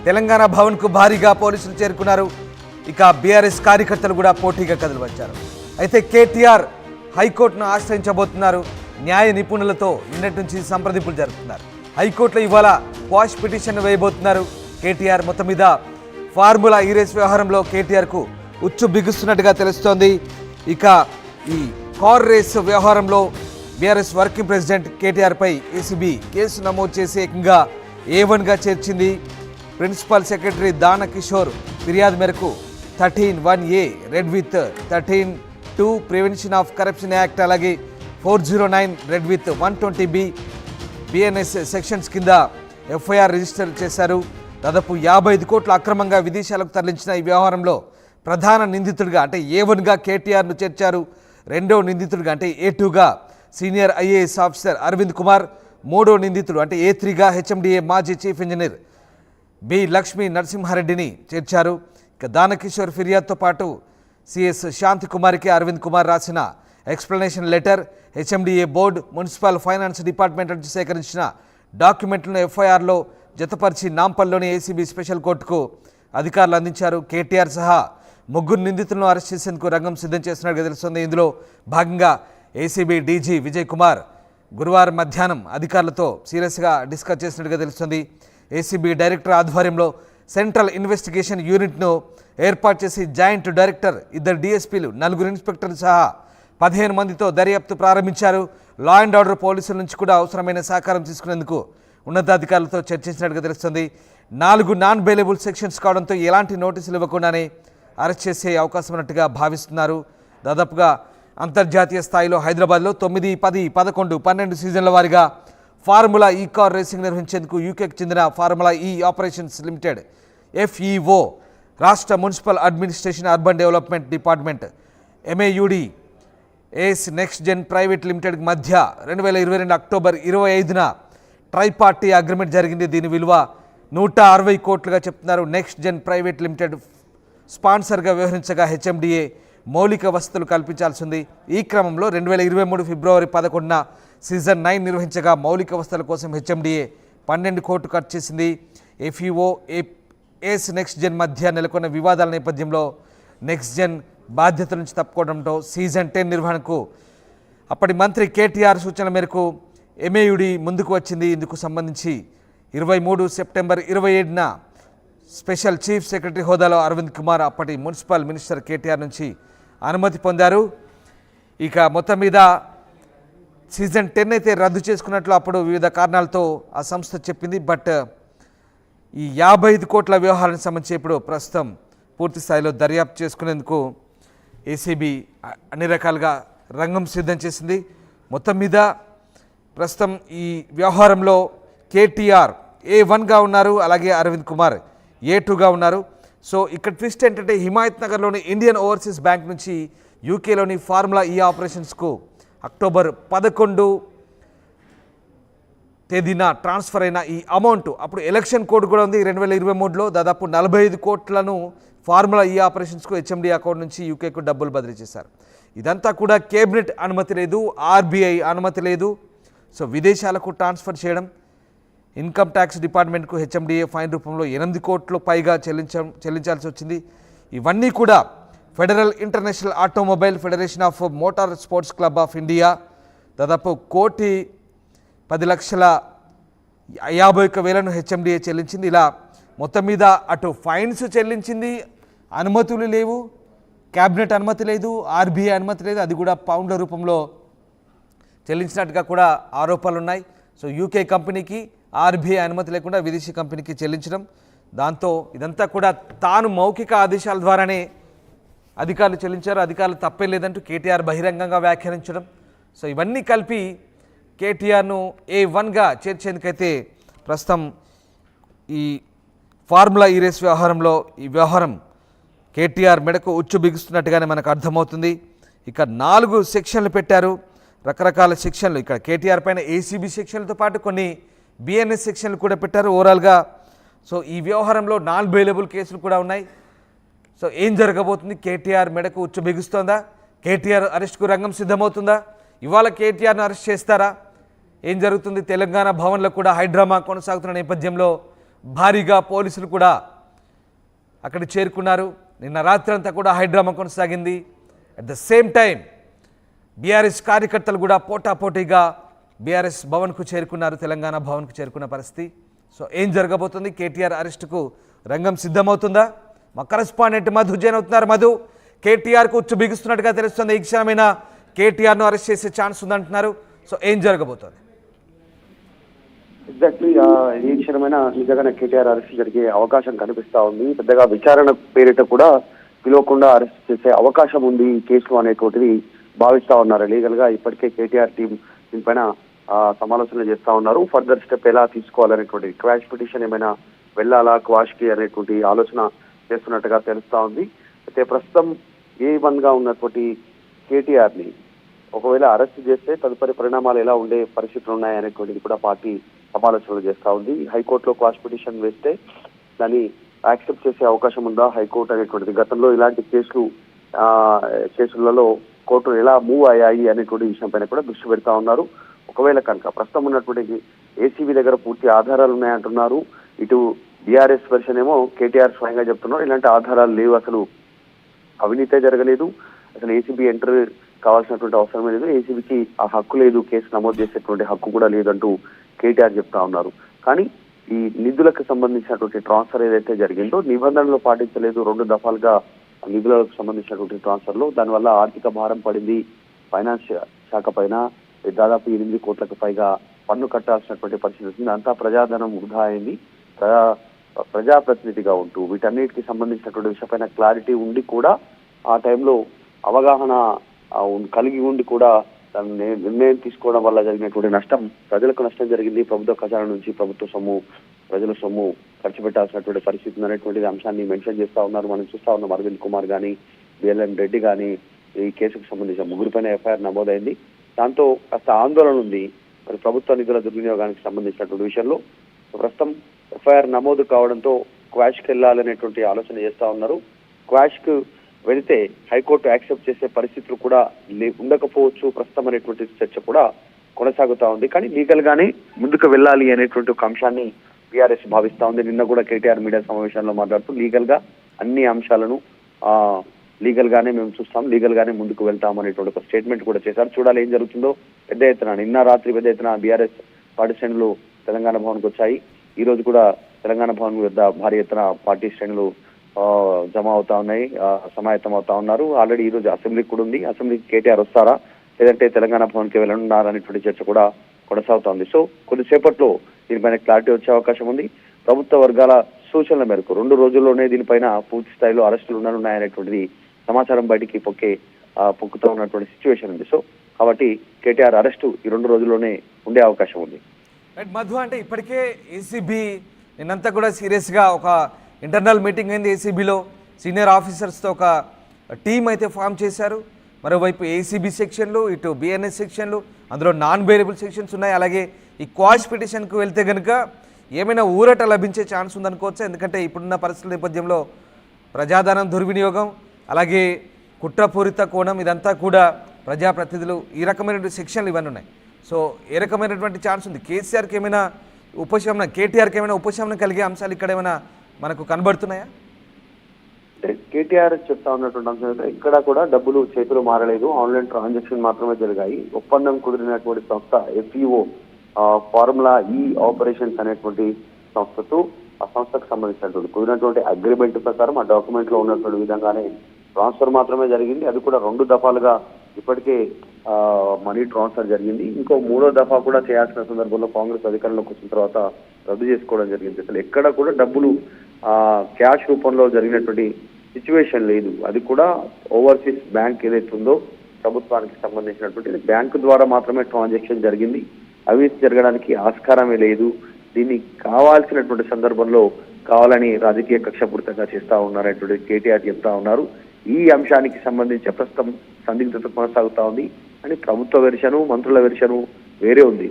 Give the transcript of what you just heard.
తెలంగాణ భవన్కు భారీగా పోలీసులు చేరుకున్నారు. ఇక బీఆర్ఎస్ కార్యకర్తలు కూడా పోటీగా కదిలి వచ్చారు. అయితే కేటీఆర్ హైకోర్టును ఆశ్రయించబోతున్నారు. న్యాయ నిపుణులతో నిన్నటి నుంచి సంప్రదింపులు జరుపుతున్నారు. హైకోర్టులో ఇవాళ క్వాష్ పిటిషన్ వేయబోతున్నారు కేటీఆర్. మొత్తం మీద ఫార్ములా ఈ రేస్ వ్యవహారంలో కేటీఆర్కు ఉచ్చు బిగుస్తున్నట్టుగా తెలుస్తోంది. ఇక ఈ కార్ రేస్ వ్యవహారంలో బీఆర్ఎస్ వర్కింగ్ ప్రెసిడెంట్ కేటీఆర్పై ఏసీబీ కేసు నమోదు చేసి ఏకంగా A1గా చేర్చింది. ప్రిన్సిపల్ సెక్రటరీ దాన కిషోర్ ఫిర్యాదు మేరకు 13(1)A red with 13(2) prevention of corruption act, అలాగే 409 red with 120B BNS sections కింద ఎఫ్ఐఆర్ రిజిస్టర్ చేశారు. దాదాపు 55 కోట్ల అక్రమంగా విదేశాలకు తరలించిన ఈ వ్యవహారంలో ప్రధాన నిందితుడిగా అంటే A1గా కేటీఆర్ను చేర్చారు. రెండో నిందితుడిగా అంటే A2గా senior IAS officer Arvind Kumar, మూడో నిందితుడు అంటే A3గా HMDA మాజీ చీఫ్ ఇంజనీర్ బి లక్ష్మీ నరసింహారెడ్డిని చేర్చారు. ఇక దానకిషోర్ ఫిర్యాదుతో పాటు CS శాంతి కుమార్కి అరవింద్ కుమార్ రాసిన explanation letter, HMDA board, municipal finance department నుంచి సేకరించిన డాక్యుమెంట్లను ఎఫ్ఐఆర్లో జతపరిచి నాంపల్లిలోని ఏసీబీ స్పెషల్ కోర్టుకు అధికారులు అందించారు. కేటీఆర్ సహా ముగ్గురు నిందితులను అరెస్ట్ చేసేందుకు రంగం సిద్ధం చేస్తున్నట్టుగా తెలుస్తుంది. ఇందులో భాగంగా ఏసీబీ డీజీ విజయ్ కుమార్ గురువారం మధ్యాహ్నం అధికారులతో సీరియస్గా డిస్కస్ చేసినట్టుగా తెలుస్తుంది. ఏసీబీ డైరెక్టర్ ఆధ్వర్యంలో సెంట్రల్ ఇన్వెస్టిగేషన్ యూనిట్ను ఏర్పాటు చేసి జాయింట్ డైరెక్టర్, 2 DSPలు, 4 ఇన్స్పెక్టర్లు సహా 15 మందితో దర్యాప్తు ప్రారంభించారు. లా అండ్ ఆర్డర్ పోలీసుల నుంచి కూడా అవసరమైన సహకారం తీసుకునేందుకు ఉన్నతాధికారులతో చర్చించినట్టుగా తెలుస్తుంది. 4 నాన్ బెయిలబుల్ సెక్షన్స్ కావడంతో ఎలాంటి నోటీసులు ఇవ్వకుండానే అరెస్ట్ చేసే అవకాశం ఉన్నట్టుగా భావిస్తున్నారు. దాదాపుగా అంతర్జాతీయ స్థాయిలో హైదరాబాద్లో 9, 10, 11, 12 సీజన్ల వారీగా ఫార్ములా ఈ కార్ రేసింగ్ నిర్వహించేందుకు యూకేకి చెందిన ఫార్ములా ఈ ఆపరేషన్స్ లిమిటెడ్ FEO, రాష్ట్ర municipal administration urban development department MAUD ఏస్ నెక్స్ట్ జెన్ ప్రైవేట్ లిమిటెడ్ మధ్య 2022 అక్టోబర్ 25న ట్రైపార్టీ అగ్రిమెంట్ జరిగింది. దీని విలువ 160 కోట్లుగా చెప్తున్నారు. నెక్స్ట్ జెన్ ప్రైవేట్ లిమిటెడ్ స్పాన్సర్గా వ్యవహరించగా HMDA మౌలిక వసతులు కల్పించాల్సింది. ఈ క్రమంలో 2023 ఫిబ్రవరి 11న సీజన్ 9 నిర్వహించగా మౌలిక వసతుల కోసం HMDA 12 కోట్లు ఖర్చు చేసింది. FEO ఏస్ నెక్స్ట్ జెన్ మధ్య నెలకొన్న వివాదాల నేపథ్యంలో నెక్స్ట్ జెన్ బాధ్యతల నుంచి తప్పుకోవడంతో సీజన్ 10 నిర్వహణకు అప్పటి మంత్రి కేటీఆర్ సూచనల మేరకు MAUD ముందుకు వచ్చింది. ఇందుకు సంబంధించి 23 సెప్టెంబర్ 27న స్పెషల్ చీఫ్ సెక్రటరీ హోదాలో అరవింద్ కుమార్ అప్పటి మున్సిపల్ మినిస్టర్ కేటీఆర్ నుంచి అనుమతి పొందారు. ఇక మొత్తం మీద సీజన్ 10 అయితే రద్దు చేసుకున్నట్లు అప్పుడు వివిధ కారణాలతో ఆ సంస్థ చెప్పింది. బట్ ఈ 55 కోట్ల వ్యవహారానికి సంబంధించి ఇప్పుడు ప్రస్తుతం పూర్తి స్థాయిలో దర్యాప్తు చేసుకునేందుకు ఏసీబీ అన్ని రకాలుగా రంగం సిద్ధం చేసింది. మొత్తం మీద ప్రస్తుతం ఈ వ్యవహారంలో కేటీఆర్ A1గా ఉన్నారు, అలాగే అరవింద్ కుమార్ A2గా ఉన్నారు. సో ఇక్కడ ట్విస్ట్ ఏంటంటే హిమాయత్ నగర్లోని ఇండియన్ ఓవర్సీస్ బ్యాంక్ నుంచి యూకేలోని ఫార్ములా ఈ ఆపరేషన్స్కు అక్టోబర్ 11 తేదీన ట్రాన్స్ఫర్ అయిన ఈ అమౌంట్ అప్పుడు ఎలక్షన్ కోడ్ కూడా ఉంది. 2023లో దాదాపు 45 కోట్లను ఫార్ములా ఈ ఆపరేషన్స్కు HMDA అకౌంట్ నుంచి యూకేకు డబ్బులు బదిలీ చేశారు. ఇదంతా కూడా కేబినెట్ అనుమతి లేదు, RBI అనుమతి లేదు. సో విదేశాలకు ట్రాన్స్ఫర్ చేయడం, ఇన్కమ్ ట్యాక్స్ డిపార్ట్మెంట్కు HMDA ఫైన్ రూపంలో 8 కోట్లు పైగా చెల్లించాల్సి వచ్చింది. ఇవన్నీ కూడా federal international automobile federation of motor sports club of India దాదాపు 1,50,51,000 HMDA చెల్లించింది. ఇలా మొత్తం మీద అటు ఫైన్స్ చెల్లించింది, అనుమతులు లేవు, క్యాబినెట్ అనుమతి లేదు, RBI అనుమతి లేదు, అది కూడా పౌండ్ల రూపంలో చెల్లించినట్టుగా కూడా ఆరోపణలు ఉన్నాయి. సో యూకే కంపెనీకి RBI అనుమతి లేకుండా విదేశీ కంపెనీకి చెల్లించడం, దాంతో ఇదంతా కూడా తాను మౌఖిక ఆదేశాల ద్వారానే అధికారులు చెల్లించారు, అధికారులు తప్పే లేదంటూ కేటీఆర్ బహిరంగంగా వ్యాఖ్యానించడం. సో ఇవన్నీ కలిపి కేటీఆర్ను A1గా చేర్చేందుకైతే ప్రస్తుతం ఈ ఫార్ములా ఈ రేస్ వ్యవహారంలో ఈ వ్యవహారం కేటీఆర్ మెడకు ఉచ్చు బిగుస్తున్నట్టుగానే మనకు అర్థమవుతుంది. ఇక 4 సెక్షన్లు పెట్టారు, రకరకాల సెక్షన్లు. ఇక్కడ కేటీఆర్ పైన ఏసీబీ సెక్షన్లతో పాటు కొన్ని BNS సెక్షన్లు కూడా పెట్టారు ఓవరాల్గా. సో ఈ వ్యవహారంలో నాన్ బెయిలబుల్ కేసులు కూడా ఉన్నాయి. సో ఏం జరగబోతుంది? కేటీఆర్ మెడకు ఉచ్చు బిగుస్తోందా? కేటీఆర్ అరెస్ట్కు రంగం సిద్ధమవుతుందా? ఇవాళ కేటీఆర్ను అరెస్ట్ చేస్తారా? ఏం జరుగుతుంది? తెలంగాణ భవన్లో కూడా హైడ్రామా కొనసాగుతున్న నేపథ్యంలో భారీగా పోలీసులు కూడా అక్కడ చేరుకున్నారు. నిన్న రాత్రి అంతా కూడా హైడ్రామా కొనసాగింది. At the same time BRS కార్యకర్తలు కూడా పోటాపోటీగా బీఆర్ఎస్ భవన్కు చేరుకున్నారు, తెలంగాణ భవన్కు చేరుకున్న పరిస్థితి. సో ఏం జరగబోతుంది? కేటీఆర్ అరెస్టుకు రంగం సిద్ధమవుతుందా? మా కరెస్పాండెంట్ మధు జైన్ అవుతున్నారు. మధు, కేటీఆర్కు ఉచ్చు బిగుస్తున్నట్టుగా తెలుస్తుంది. ఈ క్షణమైన కేటీఆర్ను అరెస్ట్ చేసే ఛాన్స్ ఉందంటున్నారు. సో ఏం జరగబోతోంది? ఎగ్జాక్ట్లీ ఈ క్షణమైన నిజంగానే కేటీఆర్ అరెస్ట్ జరిగే అవకాశం కనిపిస్తా ఉంది. పెద్దగా విచారణ పేరిట కూడా పిలవకుండా అరెస్ట్ చేసే అవకాశం ఉంది ఈ కేసులో అనేటువంటిది భావిస్తా ఉన్నారు. లీగల్ గా ఇప్పటికే కేటీఆర్ టీం దీనిపైన సమాలోచనలు చేస్తా ఉన్నారు. ఫర్దర్ స్టెప్ ఎలా తీసుకోవాలనేటువంటి క్వాష్ పిటిషన్ ఏమైనా వెళ్ళాలా క్వాష్ కి అనేటువంటి ఆలోచన చేస్తున్నట్టుగా తెలుస్తా ఉంది. అయితే ప్రస్తుతం A1 గా ఉన్నటువంటి కేటీఆర్ ని ఒకవేళ అరెస్ట్ చేస్తే తదుపరి పరిణామాలు ఎలా ఉండే పరిస్థితులు ఉన్నాయనేటువంటిది కూడా పార్టీ సమాలోచనలు చేస్తా ఉంది. హైకోర్టులో క్వాష్ పిటిషన్ వేస్తే దాన్ని యాక్సెప్ట్ చేసే అవకాశం ఉందా హైకోర్టు అనేటువంటిది, గతంలో ఇలాంటి కేసులలో కోర్టులు ఎలా మూవ్ అయ్యాయి అనేటువంటి విషయం పైన కూడా దృష్టి పెడతా ఉన్నారు. ఒకవేళ కనుక ప్రస్తుతం ఉన్నటువంటి ఏసీబీ దగ్గర పూర్తి ఆధారాలు ఉన్నాయంటున్నారు. ఇటు బీఆర్ఎస్ వెర్షన్ ఏమో కేటీఆర్ స్వయంగా చెప్తున్నారు ఇలాంటి ఆధారాలు లేవు, అసలు అవినీతే జరగలేదు, అసలు ఏసీబీ ఎంటర్ కావాల్సినటువంటి అవసరమే లేదు, ఏసీబీకి ఆ హక్కు లేదు, కేసు నమోదు చేసేటువంటి హక్కు కూడా లేదంటూ కేటీఆర్ చెప్తా ఉన్నారు. కానీ ఈ నిధులకు సంబంధించినటువంటి ట్రాన్స్ఫర్ ఏదైతే జరిగిందో నిబంధనలు పాటించలేదు, 2 దఫాలుగా నిధులకు సంబంధించినటువంటి ట్రాన్స్ఫర్ లో దానివల్ల ఆర్థిక భారం పడింది ఫైనాన్స్ శాఖ పైన. దాదాపు 8 కోట్లకు పైగా పన్ను కట్టాల్సినటువంటి పరిస్థితి ఉంది. అంతా ప్రజాధనం వృధా అయింది. ప్రజాప్రతినిధిగా ఉంటూ వీటన్నిటికి సంబంధించినటువంటి విషయపైన క్లారిటీ ఉండి కూడా ఆ టైంలో అవగాహన కలిగి ఉండి కూడా నిర్ణయం తీసుకోవడం వల్ల జరిగినటువంటి నష్టం, ప్రజలకు నష్టం జరిగింది. ప్రభుత్వ ఖజానా నుంచి ప్రభుత్వ సొమ్ము, ప్రజల సొమ్ము ఖర్చు పెట్టాల్సినటువంటి పరిస్థితి అనేటువంటి అంశాన్ని మెన్షన్ చేస్తా ఉన్నారు. మనం చూస్తా ఉన్నాం అరవింద్ కుమార్ కానీ బిఎల్ఎన్ రెడ్డి కానీ ఈ కేసుకు సంబంధించిన ముగ్గురిపైన ఎఫ్ఐఆర్ నమోదైంది. దాంతో కాస్త ఆందోళన ఉంది మరి ప్రభుత్వ నిధుల దుర్వినియోగానికి సంబంధించినటువంటి విషయంలో. ప్రస్తుతం ఎఫ్ఐఆర్ నమోదు కావడంతో క్వాష్కి వెళ్ళాలనేటువంటి ఆలోచన చేస్తా ఉన్నారు. క్వాష్కు వెళితే హైకోర్టు యాక్సెప్ట్ చేసే పరిస్థితులు కూడా ఉండకపోవచ్చు ప్రస్తుతం అనేటువంటి చర్చ కూడా కొనసాగుతా ఉంది. కానీ లీగల్ గానే ముందుకు వెళ్ళాలి అనేటువంటి ఒక అంశాన్ని బీఆర్ఎస్ భావిస్తా ఉంది. నిన్న కూడా కేటీఆర్ మీడియా సమావేశంలో మాట్లాడుతూ లీగల్ గా అన్ని అంశాలను లీగల్ గానే మేము చూస్తాం, లీగల్ గానే ముందుకు వెళ్తాం అనేటువంటి ఒక స్టేట్మెంట్ కూడా చేశారు. చూడాలి ఏం జరుగుతుందో. పెద్ద ఎత్తున నిన్న రాత్రి పెద్ద ఎత్తున బీఆర్ఎస్ పార్టీ శ్రేణులు తెలంగాణ భవన్కి వచ్చాయి. ఈ రోజు కూడా తెలంగాణ భవన్ వద్ద భారీ ఎత్తున పార్టీ శ్రేణులు జమ అవుతా ఉన్నాయి, సమాయత్తం అవుతా ఉన్నారు. ఆల్రెడీ ఈ రోజు అసెంబ్లీకి కూడా ఉంది. అసెంబ్లీకి కేటీఆర్ వస్తారా లేదంటే తెలంగాణ భవన్కి వెళ్ళనున్నారా అనేటువంటి చర్చ కూడా కొనసాగుతోంది. సో కొద్దిసేపట్లో దీనిపైన క్లారిటీ వచ్చే అవకాశం ఉంది. ప్రభుత్వ వర్గాల సూచనల మేరకు 2 రోజుల్లోనే దీనిపైన పూర్తి స్థాయిలో అరెస్టులు ఉన్నాయనేటువంటిది సమాచారం బయటికి పొక్కుతూ ఉన్నటువంటి సిచ్యువేషన్ ఉంది. సో కాబట్టి కేటీఆర్ అరెస్టు ఈ 2 రోజుల్లోనే ఉండే అవకాశం ఉంది. రైట్ మధు, అంటే ఇప్పటికే ఏసీబీ నిన్నంతా కూడా సీరియస్గా ఒక ఇంటర్నల్ మీటింగ్ అయింది. ఏసీబీలో సీనియర్ ఆఫీసర్స్తో ఒక టీం అయితే ఫామ్ చేశారు. మరోవైపు ఏసీబీ సెక్షన్లు, ఇటు బిఎన్ఎస్ సెక్షన్లు, అందులో నాన్ బెయిలబుల్ సెక్షన్స్ ఉన్నాయి. అలాగే ఈ క్వాష్ పిటిషన్కు వెళ్తే కనుక ఏమైనా ఊరట లభించే ఛాన్స్ ఉందనుకోవచ్చు. ఎందుకంటే ఇప్పుడున్న పరిస్థితుల నేపథ్యంలో ప్రజాధనం దుర్వినియోగం, అలాగే కుట్రపూరిత కోణం, ఇదంతా కూడా ప్రజాప్రతినిధులు ఈ రకమైనటువంటి సెక్షన్లు ఇవన్నీ ఉన్నాయి. సో ఏ రకమైనటువంటి ఛాన్స్ ఉంది? కేసీఆర్కి ఏమైనా ఉపశమనం, కేటీఆర్కి ఏమైనా ఉపశమనం కలిగే అంశాలు ఇక్కడ ఏమైనా మనకు కనబడుతున్నాయా? అంటే కేటీఆర్ చెప్తా ఉన్నటువంటి అంశం ఇక్కడ కూడా డబ్బులు చేతులు మారలేదు, ఆన్లైన్ ట్రాన్సాక్షన్ మాత్రమే జరిగాయి. ఒప్పందం కుదిరినటువంటి సంస్థ ఎఫ్ఈఓ ఫార్ములా ఈ ఆపరేషన్స్ అనేటువంటి సంస్థతో ఆ సంస్థకు సంబంధించినటువంటి కుదిరినటువంటి అగ్రిమెంట్ ప్రకారం ఆ డాక్యుమెంట్ లో ఉన్నటువంటి విధంగానే ట్రాన్స్ఫర్ మాత్రమే జరిగింది. అది కూడా 2 దఫాలుగా ఇప్పటికే మనీ ట్రాన్స్ఫర్ జరిగింది. ఇంకో 3వ దఫా కూడా చేయాల్సిన సందర్భంలో కాంగ్రెస్ అధికారంలోకి వచ్చిన తర్వాత రద్దు చేసుకోవడం జరిగింది. అసలు ఎక్కడ కూడా డబ్బులు క్యాష్ రూపంలో జరిగినటువంటి సిచ్యువేషన్ లేదు. అది కూడా ఓవర్సీస్ బ్యాంక్ ఏదైతే ఉందో ప్రభుత్వానికి సంబంధించినటువంటి బ్యాంకు ద్వారా మాత్రమే ట్రాన్సాక్షన్ జరిగింది. అవినీతి జరగడానికి ఆస్కారమే లేదు. దీన్ని కావాల్సినటువంటి సందర్భంలో కావాలని రాజకీయ కక్షపూరితంగా చేస్తా ఉన్నారనేటువంటి కేటీఆర్ చెప్తా ఉన్నారు. ఈ అంశానికి సంబంధించి ప్రస్తుతం సందిగ్ధత కొనసాగుతా ఉంది అని ప్రభుత్వ వెర్షను, మంత్రుల వెర్షను వేరే ఉంది.